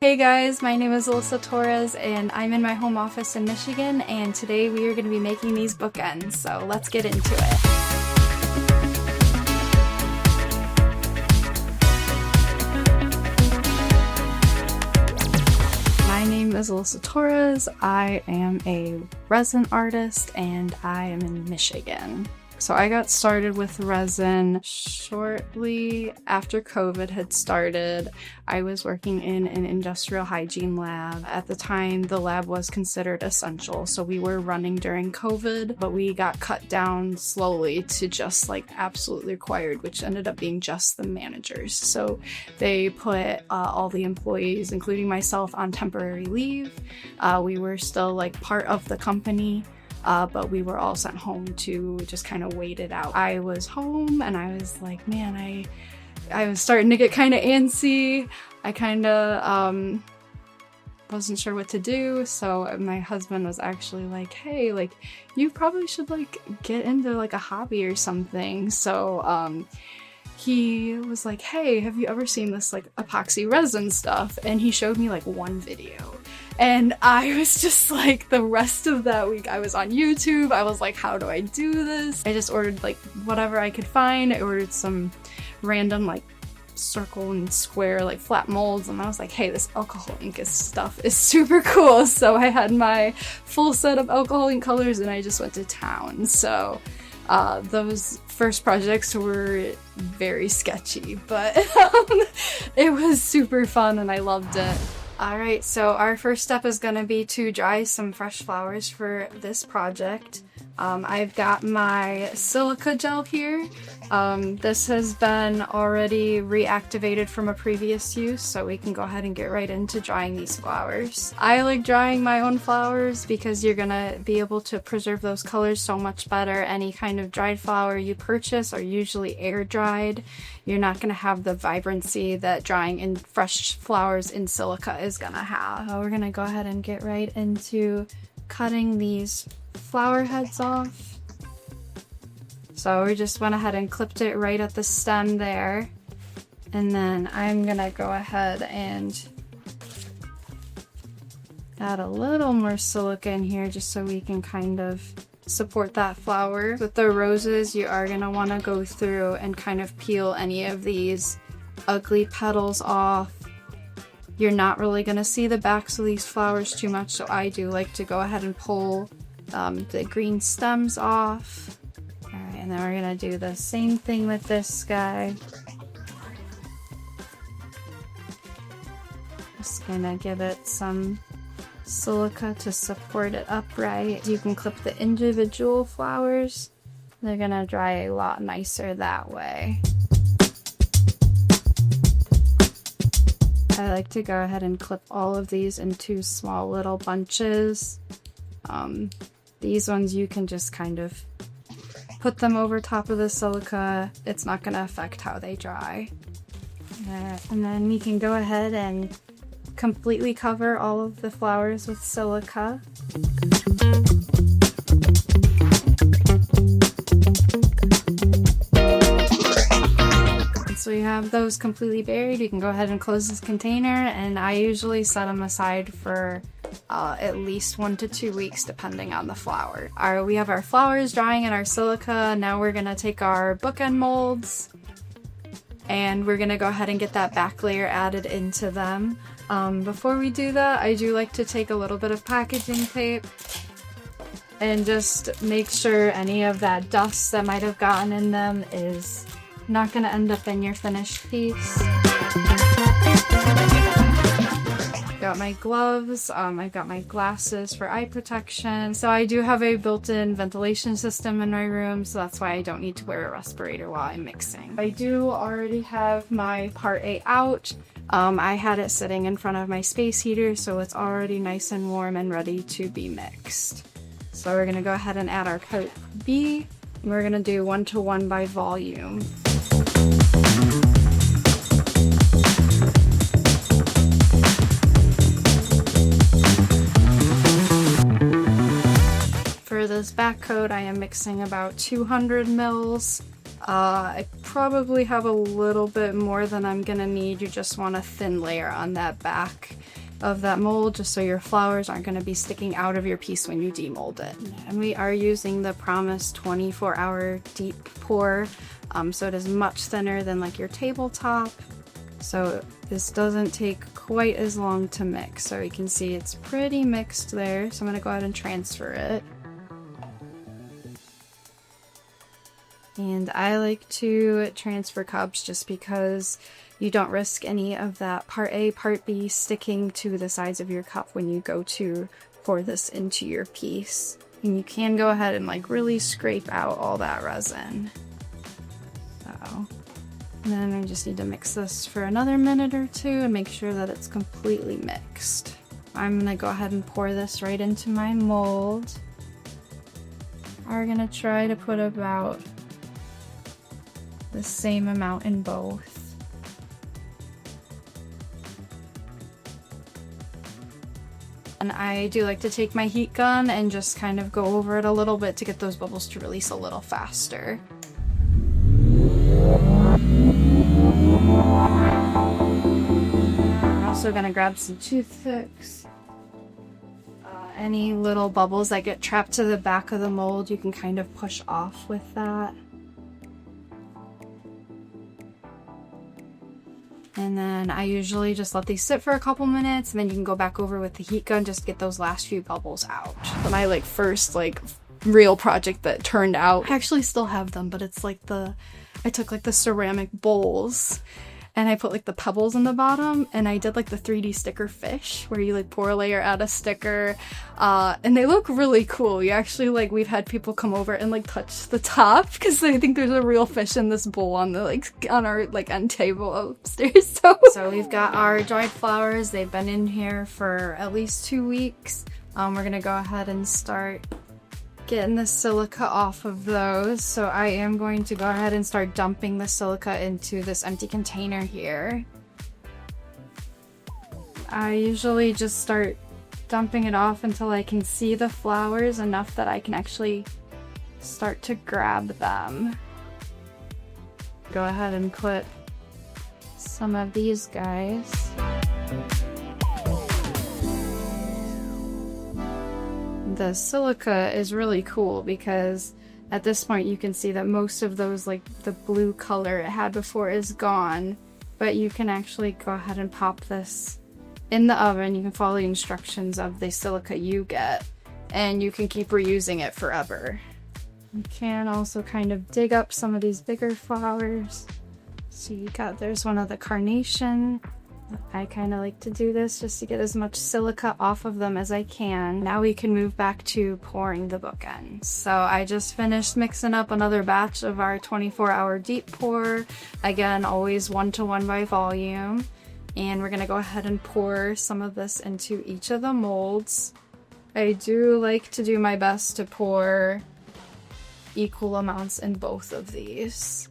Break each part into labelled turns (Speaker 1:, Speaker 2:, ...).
Speaker 1: Hey guys, my name is Alyssa Torres and I'm in my home office in Michigan, and today we are going to be making these bookends, so let's get into it. My name is Alyssa Torres. I am a resin artist and I am in Michigan. So I got started with resin shortly after COVID had started. I was working in an industrial hygiene lab. At the time, the lab was considered essential, so we were running during COVID, but we got cut down slowly to just like absolutely required, which ended up being just the managers. So they put all the employees, including myself, on temporary leave. We were still like part of the company. But we were all sent home to just kind of wait it out. I was home and I was like, man, I was starting to get kind of antsy. I kind of wasn't sure what to do. So my husband was actually like, hey, like you probably should like get into like a hobby or something. So he was like, hey, have you ever seen this like epoxy resin stuff? And he showed me like one video. And I was just like, the rest of that week I was on YouTube. I was like, how do I do this? I just ordered like whatever I could find. I ordered some random like circle and square like flat molds, and I was like, hey, this alcohol ink stuff is super cool. So I had my full set of alcohol ink colors and I just went to town. So those first projects were very sketchy, but it was super fun and I loved it. Alright, so our first step is going to be to dry some fresh flowers for this project. I've got my silica gel here. This has been already reactivated from a previous use, so we can go ahead and get right into drying these flowers. I like drying my own flowers because you're going to be able to preserve those colors so much better. Any kind of dried flower you purchase are usually air dried. You're not going to have the vibrancy that drying in fresh flowers in silica is going to have. We're going to go ahead and get right into cutting these flower heads off. So we just went ahead and clipped it right at the stem there. And then I'm going to go ahead and add a little more silica in here just so we can kind of support that flower. With the roses, you are going to want to go through and kind of peel any of these ugly petals off. You're not really going to see the backs of these flowers too much, so I do like to go ahead and pull the green stems off. Alright, and then we're going to do the same thing with this guy. Just going to give it some silica to support it upright. You can clip the individual flowers. They're gonna dry a lot nicer that way. I like to go ahead and clip all of these into small little bunches. These ones you can just kind of put them over top of the silica. It's not gonna affect how they dry. And then we can go ahead and completely cover all of the flowers with silica. So you have those completely buried. You can go ahead and close this container, and I usually set them aside for at least 1 to 2 weeks depending on the flower. We have our flowers drying in our silica. Now we're gonna take our bookend molds and we're gonna go ahead and get that back layer added into them. Before we do that, I do like to take a little bit of packaging tape and just make sure any of that dust that might have gotten in them is not going to end up in your finished piece. Got my gloves, I've got my glasses for eye protection. So I do have a built-in ventilation system in my room, so that's why I don't need to wear a respirator while I'm mixing. I do already have my part A out. I had it sitting in front of my space heater, so it's already nice and warm and ready to be mixed. So we're gonna go ahead and add our part B. And we're gonna do 1:1 by volume. For this back coat, I am mixing about 200 mils I probably have a little bit more than I'm gonna need. You just want a thin layer on that back of that mold just so your flowers aren't going to be sticking out of your piece when you demold it. And we are using the Promise 24-hour deep pour, so it is much thinner than like your tabletop, so this doesn't take quite as long to mix. So you can see it's pretty mixed there, so I'm going to go ahead and transfer it. And I like to transfer cups just because you don't risk any of that part A, part B sticking to the sides of your cup when you go to pour this into your piece. And you can go ahead and like really scrape out all that resin. So, and then I just need to mix this for another minute or two and make sure that it's completely mixed. I'm gonna go ahead and pour this right into my mold. I'm gonna try to put about the same amount in both. And I do like to take my heat gun and just kind of go over it a little bit to get those bubbles to release a little faster. I'm also going to grab some toothpicks. Any little bubbles that get trapped to the back of the mold, you can kind of push off with that. And then I usually just let these sit for a couple minutes, and then you can go back over with the heat gun just to get those last few bubbles out. My like first like real project that turned out, I actually still have them, but it's like I took like the ceramic bowls and I put like the pebbles in the bottom, and I did like the 3D sticker fish where you like pour a layer, add a sticker, and they look really cool. You actually like, we've had people come over and like touch the top because they think there's a real fish in this bowl on the like on our like end table upstairs. So we've got our dried flowers. They've been in here for at least 2 weeks. We're gonna go ahead and start getting the silica off of those. So I am going to go ahead and start dumping the silica into this empty container here. I usually just start dumping it off until I can see the flowers enough that I can actually start to grab them. Go ahead and put some of these guys. The silica is really cool because at this point you can see that most of those, like the blue color it had before, is gone, but you can actually go ahead and pop this in the oven. You can follow the instructions of the silica you get, and you can keep reusing it forever. You can also kind of dig up some of these bigger flowers. So you got, there's one of the carnation. I kind of like to do this just to get as much silica off of them as I can. Now we can move back to pouring the bookends. So I just finished mixing up another batch of our 24-hour deep pour. Again, always 1:1 by volume. And we're gonna go ahead and pour some of this into each of the molds. I do like to do my best to pour equal amounts in both of these.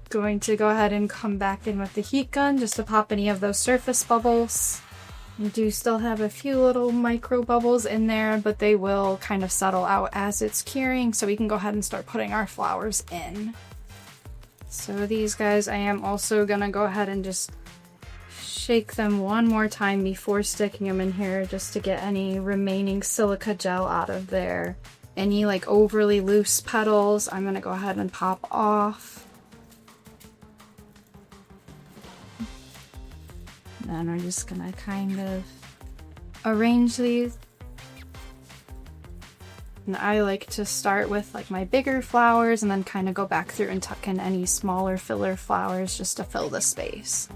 Speaker 1: Going to go ahead and come back in with the heat gun just to pop any of those surface bubbles. You do still have a few little micro bubbles in there, but they will kind of settle out as it's curing, so we can go ahead and start putting our flowers in. So these guys, I am also gonna go ahead and just shake them one more time before sticking them in here just to get any remaining silica gel out of there. Any like overly loose petals, I'm gonna go ahead and pop off. And we're just gonna kind of arrange these. And I like to start with like my bigger flowers and then kind of go back through and tuck in any smaller filler flowers just to fill the space.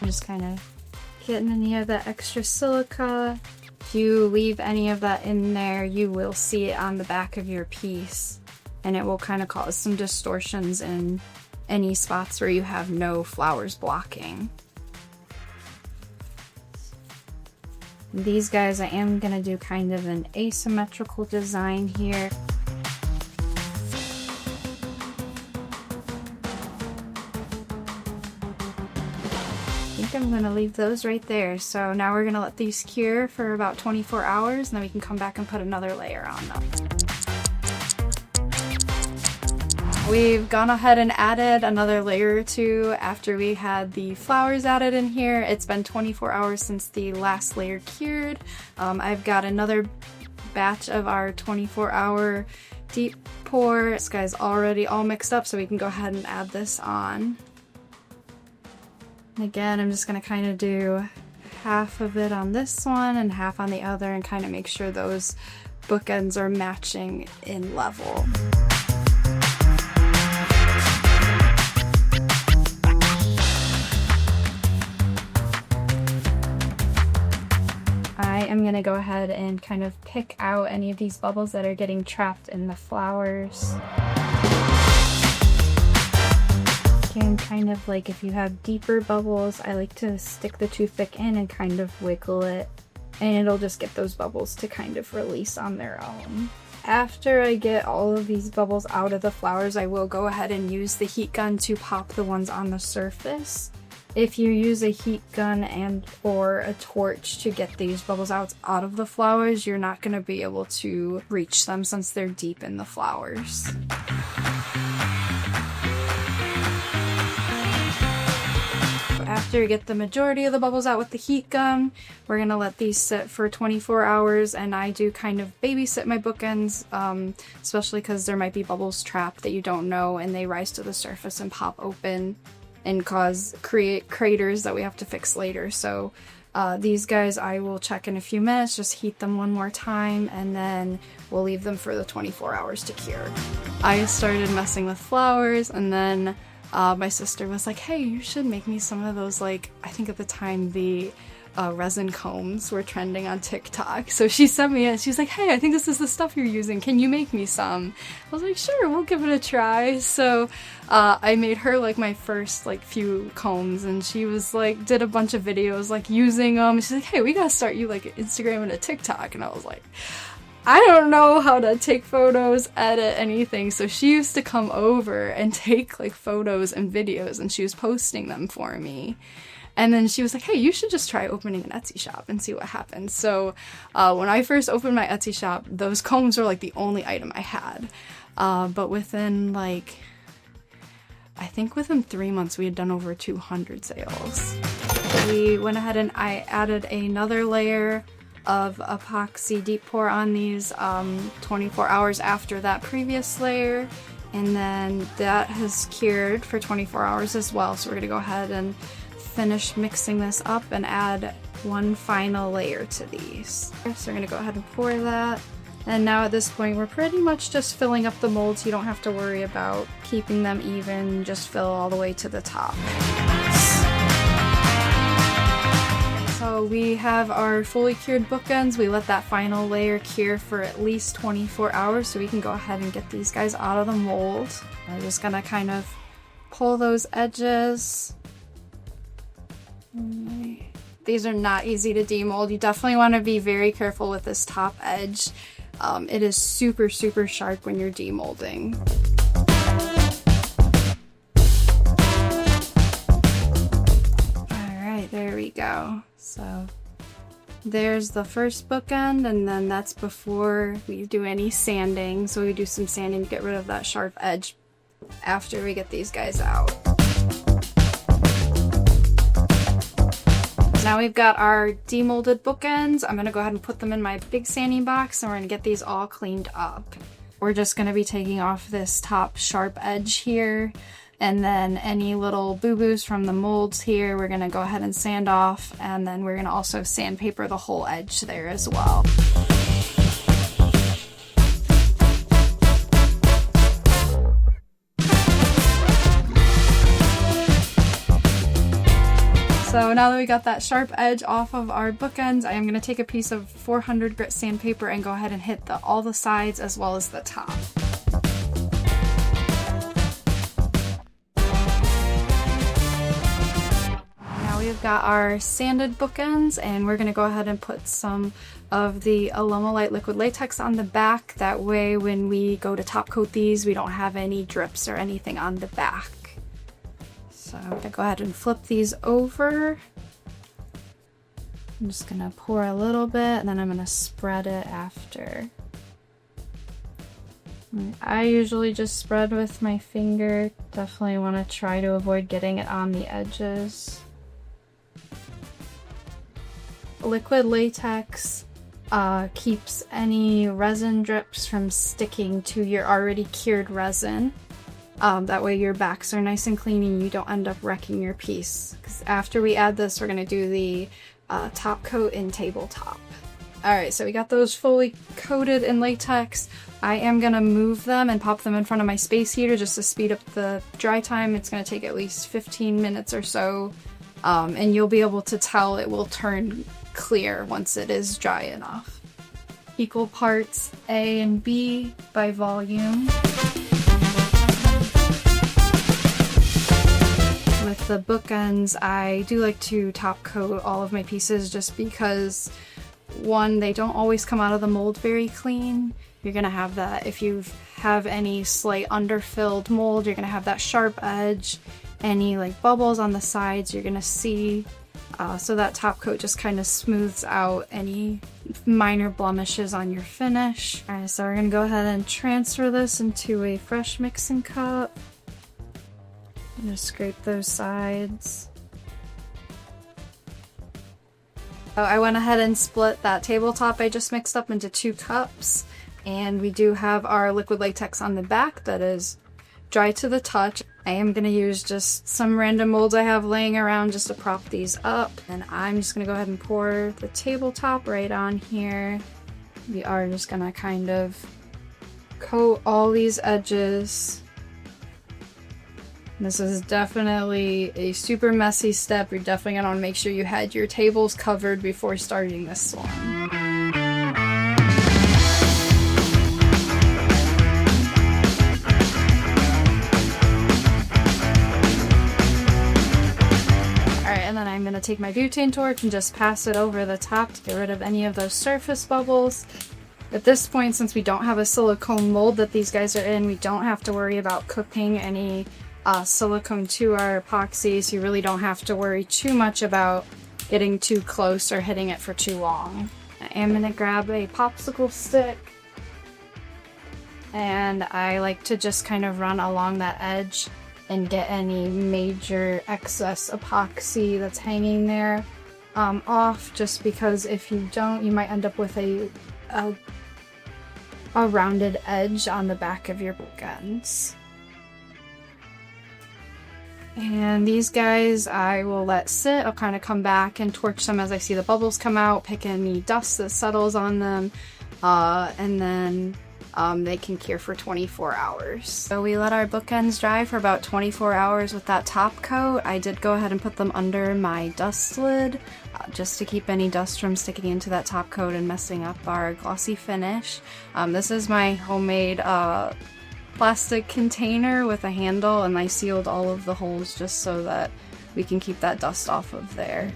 Speaker 1: I'm just kind of getting any of that extra silica. If you leave any of that in there, you will see it on the back of your piece, and it will kind of cause some distortions in any spots where you have no flowers blocking. These guys, I am going to do kind of an asymmetrical design here. think I'm gonna leave those right there. So now we're gonna let these cure for about 24 hours and then we can come back and put another layer on them. We've gone ahead and added another layer or two after we had the flowers added in here. It's been 24 hours since the last layer cured. I've got another batch of our 24-hour deep pour. This guy's already all mixed up, so we can go ahead and add this on. And again, I'm just gonna kind of do half of it on this one and half on the other and kind of make sure those bookends are matching in level. I am going to go ahead and kind of pick out any of these bubbles that are getting trapped in the flowers. And kind of like if you have deeper bubbles, I like to stick the toothpick in and kind of wiggle it, and it'll just get those bubbles to kind of release on their own. After I get all of these bubbles out of the flowers, I will go ahead and use the heat gun to pop the ones on the surface. If you use a heat gun and or a torch to get these bubbles out of the flowers, you're not going to be able to reach them since they're deep in the flowers. After you get the majority of the bubbles out with the heat gun, we're going to let these sit for 24 hours, and I do kind of babysit my bookends, especially because there might be bubbles trapped that you don't know and they rise to the surface and pop open and create craters that we have to fix later. So these guys I will check in a few minutes, just heat them one more time, and then we'll leave them for the 24 hours to cure. I started messing with flowers, and then my sister was like, hey, you should make me some of those, like, I think at the time the resin combs were trending on TikTok. So she sent me it. She was like, hey, I think this is the stuff you're using. Can you make me some? I was like, sure, we'll give it a try. So I made her like my first like few combs, and she was like, did a bunch of videos like using them. She's like, hey, we gotta start you like Instagram and a TikTok. And I was like, I don't know how to take photos, edit, anything. So she used to come over and take like photos and videos, and she was posting them for me. And then she was like, hey, you should just try opening an Etsy shop and see what happens. So when I first opened my Etsy shop, those combs were like the only item I had. But within like, I think within 3 months, we had done over 200 sales. We went ahead and I added another layer of epoxy deep pour on these 24 hours after that previous layer. And then that has cured for 24 hours as well. So we're gonna go ahead and finish mixing this up and add one final layer to these. So we're gonna go ahead and pour that. And now at this point, we're pretty much just filling up the molds. You don't have to worry about keeping them even, just fill all the way to the top. So we have our fully cured bookends. We let that final layer cure for at least 24 hours so we can go ahead and get these guys out of the mold. I'm just gonna kind of pull those edges. These are not easy to demold. You definitely want to be very careful with this top edge. It is super, super sharp when you're demolding. Alright, there we go. So there's the first bookend, and then that's before we do any sanding. So we do some sanding to get rid of that sharp edge after we get these guys out. Now we've got our demolded bookends. I'm gonna go ahead and put them in my big sanding box, and we're gonna get these all cleaned up. We're just gonna be taking off this top sharp edge here, and then any little boo-boos from the molds here, we're gonna go ahead and sand off, and then we're gonna also sandpaper the whole edge there as well. So now that we got that sharp edge off of our bookends, I am going to take a piece of 400 grit sandpaper and go ahead and hit all the sides as well as the top. Now we've got our sanded bookends, and we're going to go ahead and put some of the Light liquid latex on the back. That way when we go to top coat these, we don't have any drips or anything on the back. So I'm gonna go ahead and flip these over. I'm just gonna pour a little bit and then I'm gonna spread it after. I usually just spread with my finger. Definitely want to try to avoid getting it on the edges. Liquid latex keeps any resin drips from sticking to your already cured resin. That way your backs are nice and clean and you don't end up wrecking your piece. Because after we add this, we're going to do the top coat in tabletop. Alright, so we got those fully coated in latex. I am going to move them and pop them in front of my space heater just to speed up the dry time. It's going to take at least 15 minutes or so, and you'll be able to tell it will turn clear once it is dry enough. Equal parts A and B by volume. With the bookends, I do like to top coat all of my pieces just because, one, they don't always come out of the mold very clean. You're gonna have that, if you have any slight underfilled mold, you're gonna have that sharp edge. Any like bubbles on the sides you're gonna see. So that top coat just kind of smooths out any minor blemishes on your finish. Alright, so we're gonna go ahead and transfer this into a fresh mixing cup. I'm gonna scrape those sides. Oh, I went ahead and split that tabletop I just mixed up into 2 cups. And we do have our liquid latex on the back that is dry to the touch. I am going to use just some random molds I have laying around just to prop these up. And I'm just going to go ahead and pour the tabletop right on here. We are just going to kind of coat all these edges. This is definitely a super messy step. You're definitely going to want to make sure you had your tables covered before starting this one. I'm going to take my butane torch and just pass it over the top to get rid of any of those surface bubbles. At this point, since we don't have a silicone mold that these guys are in, we don't have to worry about cooking any silicone to our epoxy, so you really don't have to worry too much about getting too close or hitting it for too long. I am going to grab a popsicle stick, and I like to just kind of run along that edge and get any major excess epoxy that's hanging there off, just because if you don't, you might end up with a rounded edge on the back of your bookends. And these guys I will let sit. I'll kind of come back and torch them as I see the bubbles come out, pick any dust that settles on them, and then they can cure for 24 hours. So we let our bookends dry for about 24 hours with that top coat. I did go ahead and put them under my dust lid just to keep any dust from sticking into that top coat and messing up our glossy finish. This is my homemade plastic container with a handle, and I sealed all of the holes just so that we can keep that dust off of there.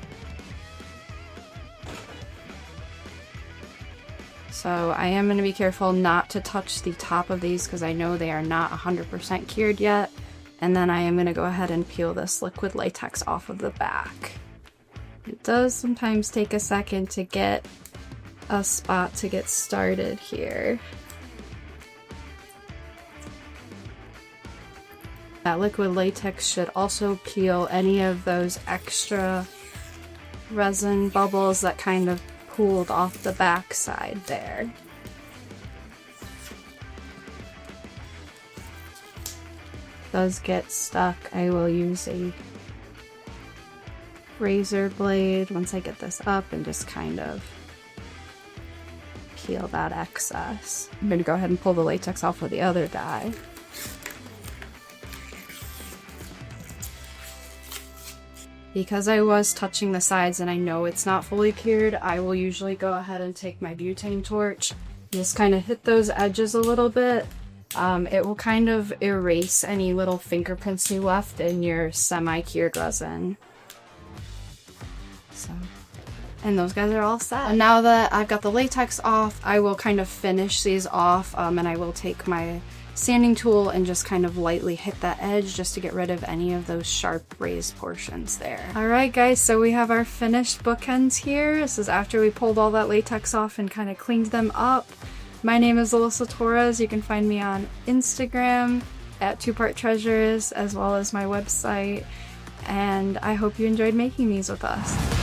Speaker 1: So I am going to be careful not to touch the top of these because I know they are not 100% cured yet. And then I am going to go ahead and peel this liquid latex off of the back. It does sometimes take a second to get a spot to get started here. That liquid latex should also peel any of those extra resin bubbles that kind of pooled off the back side there. Does get stuck, I will use a razor blade once I get this up and just kind of peel that excess. I'm going to go ahead and pull the latex off of the other die. Because I was touching the sides and I know it's not fully cured, I will usually go ahead and take my butane torch and just kind of hit those edges a little bit. It will kind of erase any little fingerprints you left in your semi-cured resin. So, and those guys are all set. And now that I've got the latex off, I will kind of finish these off, and I will take my sanding tool and just kind of lightly hit that edge just to get rid of any of those sharp raised portions there. Alright guys, so we have our finished bookends here. This is after we pulled all that latex off and kind of cleaned them up. My name is Alyssa Torres. You can find me on Instagram at 2parttreasures as well as my website, and I hope you enjoyed making these with us.